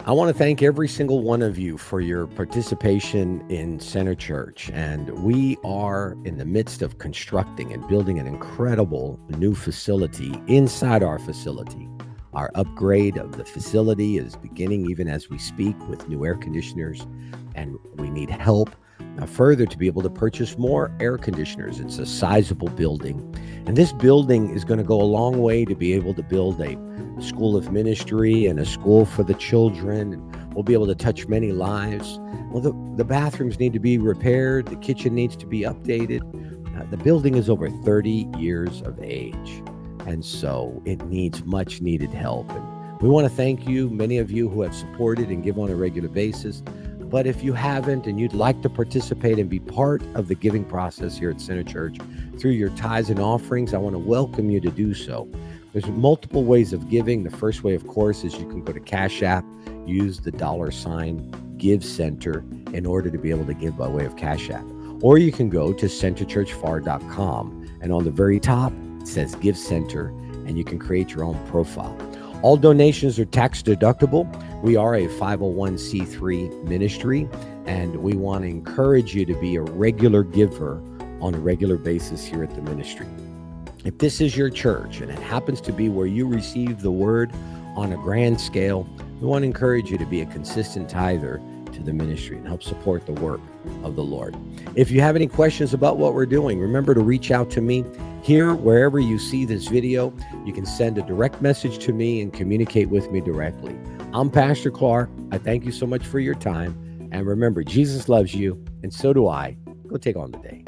I want to thank every single one of you for your participation in Center Church. And we are in the midst of constructing and building an incredible new facility inside our facility. Our upgrade of the facility is beginning even as we speak with new air conditioners, and we need help further to be able to purchase more air conditioners. It's a sizable building, and this building is going to go a long way to be able to build a school of ministry and a school for the children. And we'll be able to touch many lives. Well, the bathrooms need to be repaired. The kitchen needs to be updated. The building is over 30 years of age, and so it needs much needed help. And we want to thank you, many of you who have supported and give on a regular basis. But if you haven't and you'd like to participate and be part of the giving process here at Center Church through your tithes and offerings, I want to welcome you to do so. There's multiple ways of giving. The first way, of course, is you can go to Cash App, use the $ Give Center in order to be able to give by way of Cash App. Or you can go to centerchurchfar.com, and on the very top, it says Give Center, and you can create your own profile. All donations are tax deductible. We are a 501c3 ministry, and we want to encourage you to be a regular giver on a regular basis here at the ministry. If this is your church and it happens to be where you receive the word on a grand scale, we want to encourage you to be a consistent tither to the ministry and help support the work of the Lord. If you have any questions about what we're doing, remember to reach out to me. Here, wherever you see this video, you can send a direct message to me and communicate with me directly. I'm Pastor Clark. I thank you so much for your time. And remember, Jesus loves you, and so do I. Go take on the day.